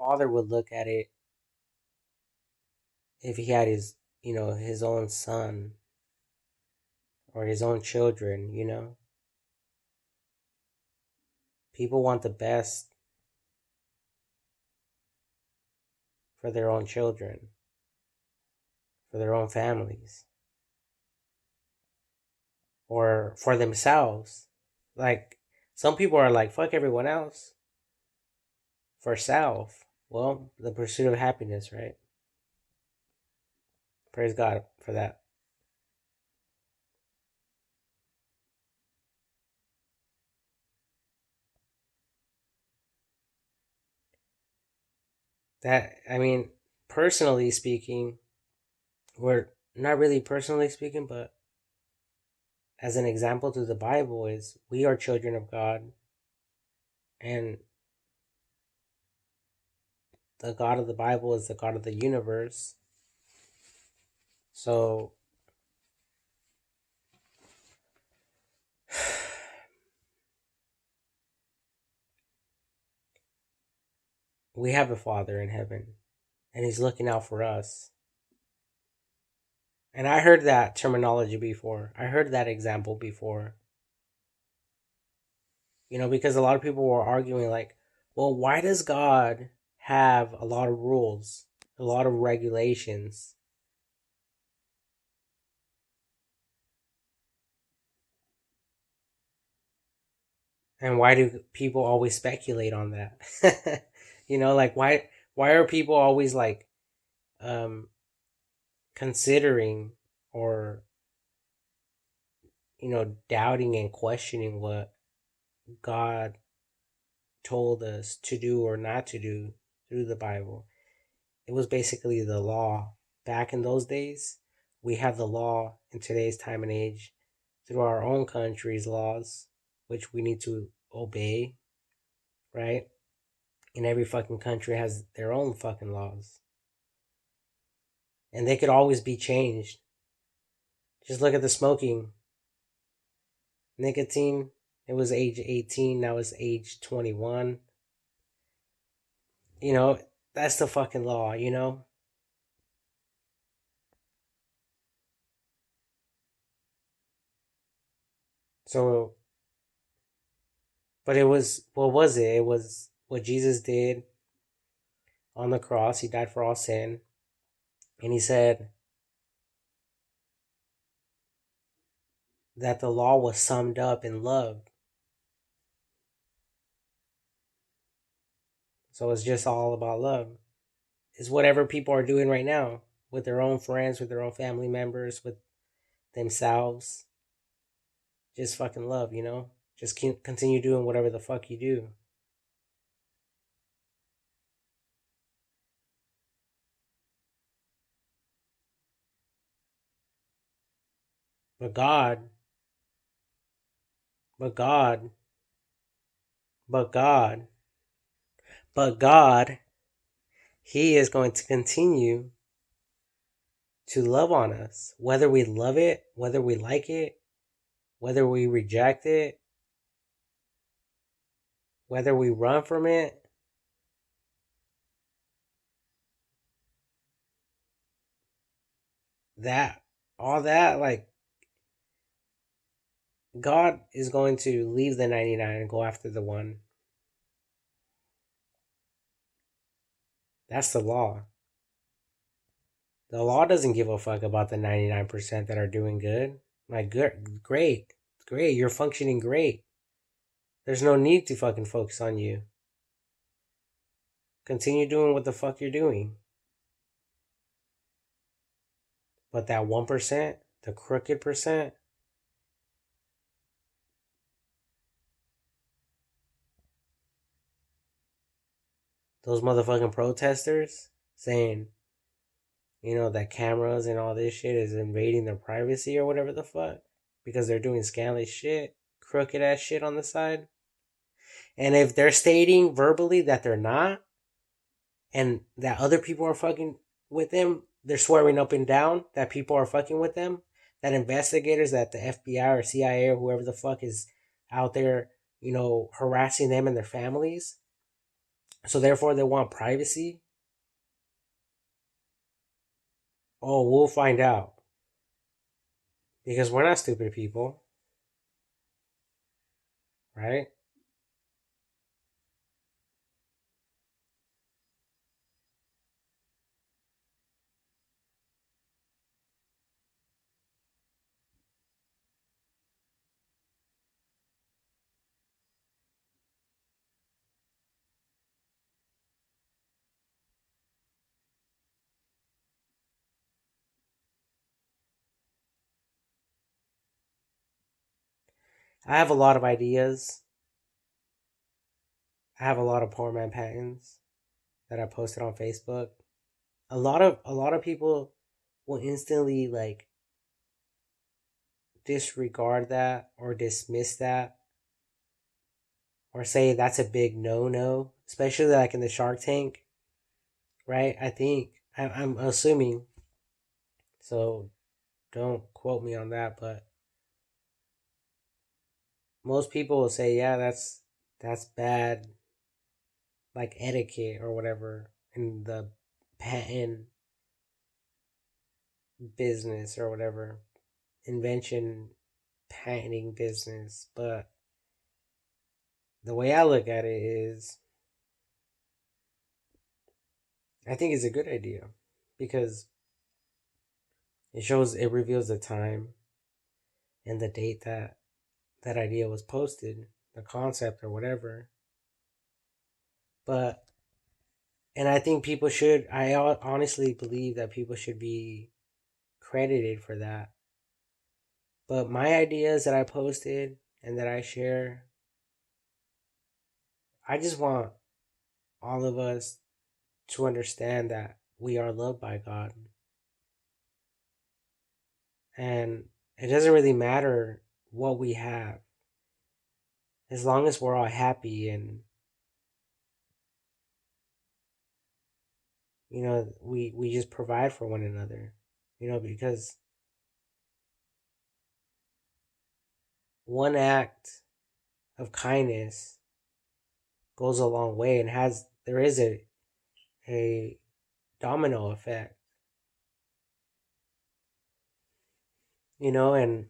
father would look at it if he had his own son or his own children, People want the best for their own children, for their own families, or for themselves. Like, some people are like, fuck everyone else for self. Well, the pursuit of happiness, right? Praise God for that. I mean, personally speaking, we're not really personally speaking, but as an example to the Bible, is we are children of God, and the God of the Bible is the God of the universe. So we have a Father in heaven, and He's looking out for us. And I heard that terminology before. I heard that example before. Because a lot of people were arguing, like, well, why does God have a lot of rules, a lot of regulations? And why do people always speculate on that? Like, why are people always like um considering, or doubting and questioning what God told us to do or not to do through the Bible? It was basically the law back in those days. We have the law in today's time and age through our own country's laws, which we need to obey, right? And every fucking country has their own fucking laws. And they could always be changed. Just look at the smoking. Nicotine, it was age 18, now it's age 21. You know, that's the fucking law. So, but what was it? It was what Jesus did on the cross. He died for all sin. And he said that the law was summed up in love. So it's just all about love. It's whatever people are doing right now with their own friends, with their own family members, with themselves. Just fucking love. Just continue doing whatever the fuck you do. But God, but God, but God, but God, He is going to continue to love on us. Whether we love it, whether we like it, whether we reject it, whether we run from it, that, all that, like, God is going to leave the 99 and go after the one. That's the law. The law doesn't give a fuck about the 99% that are doing good. Like, good, great, great, you're functioning great. There's no need to fucking focus on you. Continue doing what the fuck you're doing. But that 1%, the crooked percent, those motherfucking protesters saying, that cameras and all this shit is invading their privacy or whatever the fuck, because they're doing scandalous shit, crooked ass shit on the side. And if they're stating verbally that they're not, and that other people are fucking with them, they're swearing up and down that people are fucking with them, that investigators, that the FBI or CIA or whoever the fuck is out there, harassing them and their families, So therefore, they want privacy. Oh, we'll find out because we're not stupid people, right? I have a lot of ideas. I have a lot of poor man patents that I posted on Facebook. A lot of people will instantly like disregard that or dismiss that or say that's a big no, especially like in the Shark Tank, right? I think I'm assuming, so don't quote me on that, but most people will say, yeah, that's bad, like etiquette or whatever in the patent business or whatever invention patenting business. But the way I look at it is, I think it's a good idea because it reveals the time and the date that that idea was posted, the concept or whatever. But and I think people should. I honestly believe that people should be credited for that. But my ideas that I posted and that I share, I just want all of us to understand that we are loved by God, and it doesn't really matter what we have as long as we're all happy and we just provide for one another, because one act of kindness goes a long way and there is a domino effect, and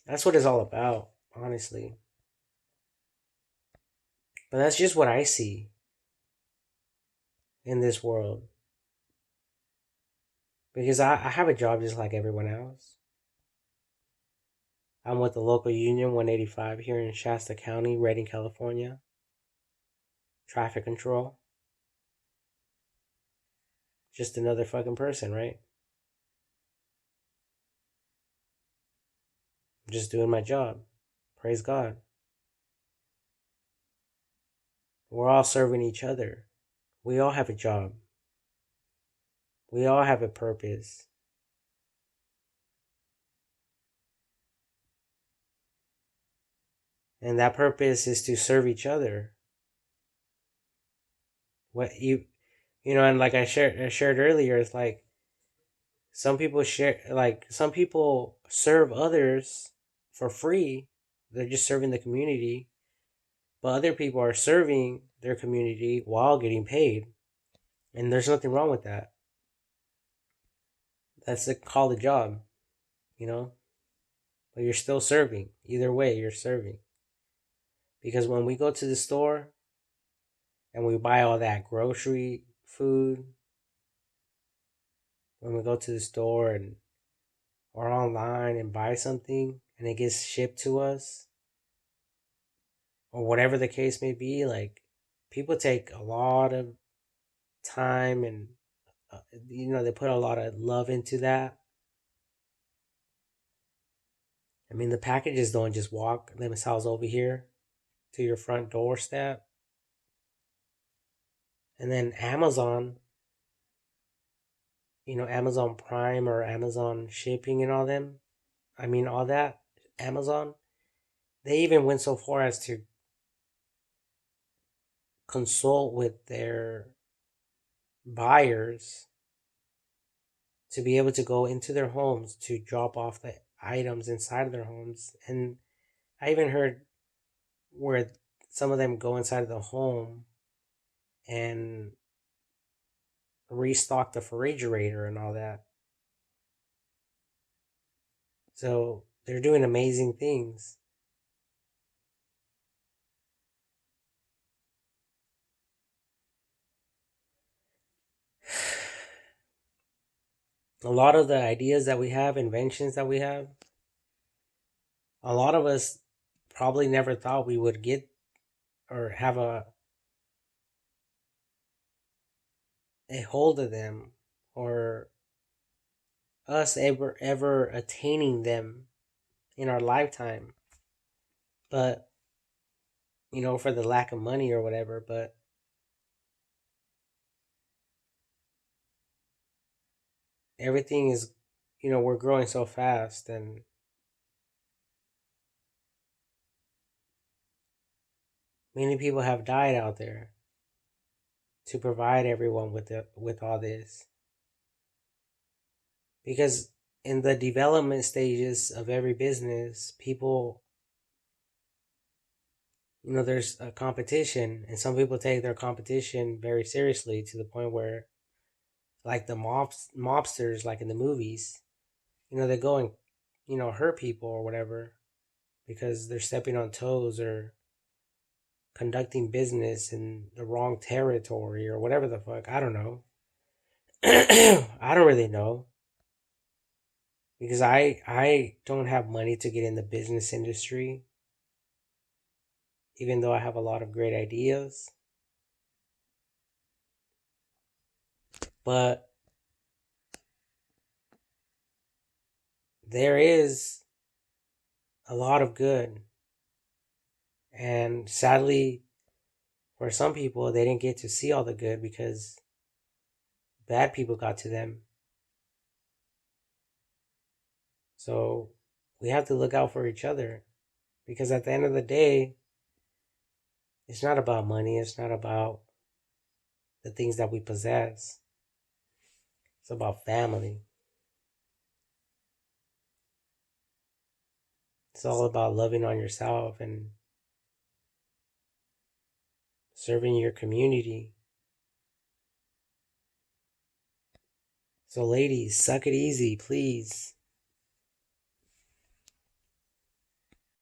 that's what it's all about, honestly. But that's just what I see in this world because I have a job just like everyone else. I'm with the local union 185 here in Shasta County, Redding, California. Traffic control. Just another fucking person, right? Just doing my job. Praise God. We're all serving each other. We all have a job. We all have a purpose. And that purpose is to serve each other. What and like I shared earlier, it's like some people serve others for free. They're just serving the community, but other people are serving their community while getting paid. And there's nothing wrong with that. Called a job, you know? But you're still serving. Either way, you're serving. Because when we go to the store and we buy all that grocery food, when we go to the store and or online and buy something and it gets shipped to us, or whatever the case may be, like people take a lot of time and they put a lot of love into that. I mean, the packages don't just walk themselves over here to your front doorstep. And then Amazon Prime or Amazon shipping and all them, I mean, all that, Amazon, they even went so far as to consult with their buyers to be able to go into their homes to drop off the items inside of their homes. And I even heard where some of them go inside of the home and restock the refrigerator and all that. So they're doing amazing things. A lot of the ideas that we have, inventions that we have, a lot of us probably never thought we would get or have a hold of them, or us ever attaining them in our lifetime. But for the lack of money or whatever. But everything is, we're growing so fast, and many people have died out there to provide everyone with all this. Because in the development stages of every business, people, there's a competition, and some people take their competition very seriously to the point where, like the mobsters, like in the movies, they go and hurt people or whatever because they're stepping on toes or conducting business in the wrong territory or whatever the fuck. I don't know. I don't really know because I don't have money to get in the business industry, even though I have a lot of great ideas. But there is a lot of good, and sadly, for some people, they didn't get to see all the good because bad people got to them. So we have to look out for each other because at the end of the day, it's not about money. It's not about the things that we possess. It's about family. It's all about loving on yourself and serving your community. So, ladies, suck it easy, please.